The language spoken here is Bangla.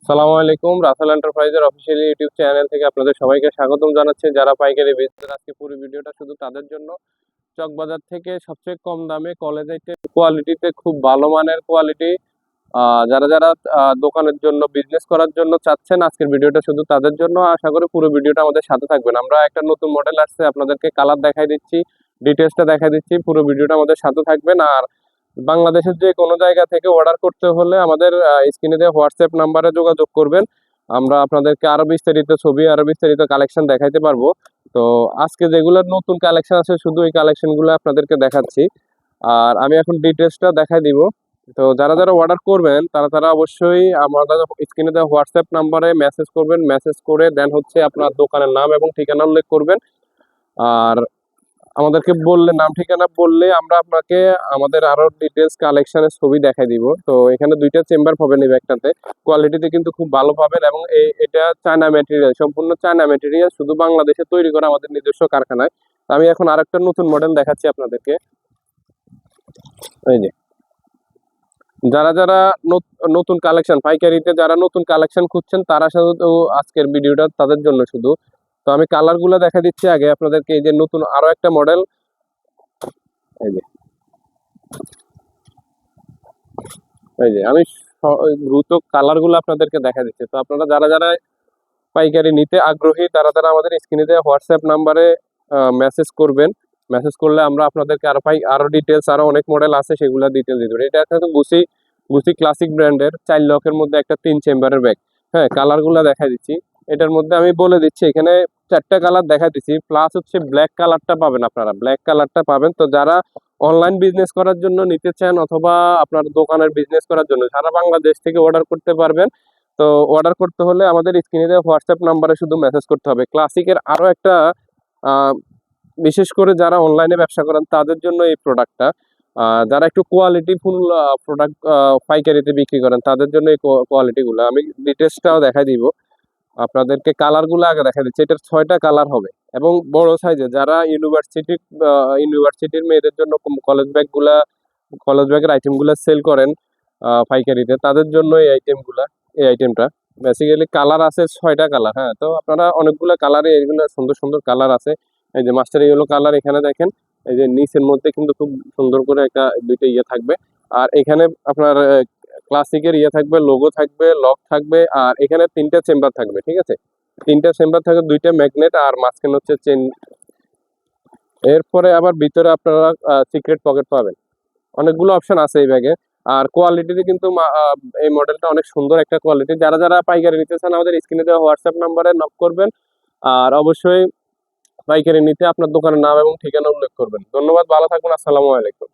সালামু আলাইকুম। রাসেল এন্টারপ্রাইজের অফিসিয়াল ইউটিউব চ্যানেল থেকে আপনাদের সবাইকে স্বাগতম জানাচ্ছি। যারা পাইকারি বেচছেন, আজকে পুরো ভিডিওটা শুধু তাদের জন্য। চকবাজার থেকে সবচেয়ে কম দামে কলেজ কোয়ালিটিতে খুব ভালো মানের কোয়ালিটি যারা যারা দোকানের জন্য বিজনেস করার জন্য চাচ্ছেন, আজকের ভিডিওটা শুধু তাদের জন্য। আশা করি পুরো ভিডিওটা আমাদের সাথে থাকবেন। আমরা একটা নতুন মডেল আসছে, আপনাদেরকে কালার দেখাই দিচ্ছি, ডিটেলসটা দেখাই দিচ্ছি। পুরো ভিডিওটা আমাদের সাথে থাকবেন। আর বাংলাদেশের যে কোনো জায়গা থেকে অর্ডার করতে হলে আমাদের স্ক্রিনে দেওয়া হোয়াটসঅ্যাপ নাম্বারে যোগাযোগ করবেন। আমরা আপনাদেরকে আরো বিস্তারিত ছবি, আরো বিস্তারিত কালেকশন দেখাইতে পারবো। তো আজকে যেগুলো নতুন কালেকশন আছে, শুধু এই কালেকশনগুলো আপনাদেরকে দেখাচ্ছি। আর আমি এখন ডিটেলসটা দেখাই দিব। তো যারা যারা অর্ডার করবেন তারা তারা অবশ্যই আমাদের স্ক্রিনে দেওয়া হোয়াটসঅ্যাপ নাম্বারে মেসেজ করবেন। মেসেজ করে দেন হচ্ছে আপনার দোকানের নাম এবং ঠিকানা উল্লেখ করবেন। আর আমাদেরকে বললে, নাম ঠিকানা বললে আমরা আপনাকে আমাদের আরো ডিটেলস কালেকশনের ছবি দেখাই দিব। তো এখানে দুইটা চেম্বার পাবেন এই ব্যাগটাতে। কোয়ালিটিতে কিন্তু খুব ভালো পাবেন এবং এটা চায়না ম্যাটেরিয়াল, সম্পূর্ণ চায়না ম্যাটেরিয়াল, শুধু বাংলাদেশে তৈরি করা আমাদের নিজস্ব কারখানায়। আমি এখন আরেকটা নতুন মডেল দেখাচ্ছি আপনাদেরকে। এই যে যারা যারা নতুন কালেকশন পাইকারিতে, যারা নতুন কালেকশন খুঁজছেন, তারা শুধু আজকের ভিডিওটা তাদের জন্য শুধু। তো আমি কালার গুলো দেখা দিচ্ছি আগে আপনাদেরকে। এই যে নতুন আরো একটা মডেল, এই যে আমি দ্রুত কালার গুলো আপনাদেরকে দেখা দিচ্ছি। তো আপনারা যারা যারা পাইকারি নিতে আগ্রহী, তারা তারা আমাদের স্ক্রিনে দেওয়া হোয়াটসঅ্যাপ নাম্বারে মেসেজ করবেন। মেসেজ করলে আমরা আপনাদেরকে আরো ডিটেলস, আরো অনেক মডেল আছে, সেগুলো ডিটেলস দিয়ে দেবো। এটা একটা গুচি গুচি ক্লাসিক ব্র্যান্ডের 4 লকের মধ্যে একটা 3 চেম্বারের ব্যাগ। হ্যাঁ, কালার গুলা দেখা দিচ্ছি। এটার মধ্যে আমি বলে দিচ্ছি, এখানে 4টা কালার দেখা দিচ্ছি, প্লাস হচ্ছে ব্ল্যাক কালারটা পাবেন। আপনারা ব্ল্যাক কালারটা পাবেন। তো যারা অনলাইন বিজনেস করার জন্য নিতে চান, অথবা আপনার দোকানের বিজনেস করার জন্য, সারা বাংলাদেশ থেকে অর্ডার করতে পারবেন। তো অর্ডার করতে হলে আমাদের স্ক্রিনে দেওয়া হোয়াটসঅ্যাপ নাম্বারে শুধু মেসেজ করতে হবে। ক্লাসিকের আরো একটা বিশেষ করে যারা অনলাইনে ব্যবসা করেন তাদের জন্য এই প্রোডাক্টটা, যারা একটু কোয়ালিটি ফুল প্রোডাক্ট পাইকারিতে বিক্রি করেন তাদের জন্য এই কোয়ালিটিগুলো। আমি ডিটেলসটাও দেখাই দিব আপনাদেরকে। কালারগুলো আগে দেখা দিচ্ছি। এটার 6টা কালার হবে এবং বড় সাইজে, যারা ইউনিভার্সিটির মেয়েদের জন্য কলেজ ব্যাগের আইটেমগুলো সেল করেন পাইকারিতে, তাদের জন্য এই আইটেমটা বেসিক্যালি কালার আছে 6টা কালার। হ্যাঁ, তো আপনারা অনেকগুলো কালারে, এইগুলো সুন্দর সুন্দর কালার আছে। এই যে মাস্টার ইয়েলো কালার এখানে দেখেন। এই যে নিচের মধ্যে কিন্তু খুব সুন্দর করে একটা দুইটা থাকবে। আর এখানে আপনার ক্লাসিকের থাকবে, লোগো থাকবে, লক থাকবে। আর এখানে 3টা চেম্বার থাকবে। ঠিক আছে, 3টা চেম্বার থাকবে, 2টা ম্যাগনেট, আর মাঝখানে হচ্ছে চেন। এরপরে আবার ভিতরে আপনারা সিক্রেট পকেট পাবেন। অনেকগুলো অপশন আছে এই ব্যাগে। আর কোয়ালিটিতে কিন্তু এই মডেলটা অনেক সুন্দর একটা কোয়ালিটি। যারা যারা পাইকারি নিতে চান, আমাদের স্ক্রিনে দেওয়া হোয়াটসঅ্যাপ নাম্বারে নক করবেন। আর অবশ্যই পাইকারি নিতে আপনার দোকানের নাম এবং ঠিকানা উল্লেখ করবেন। ধন্যবাদ, ভালো থাকবেন। আসসালামু আলাইকুম।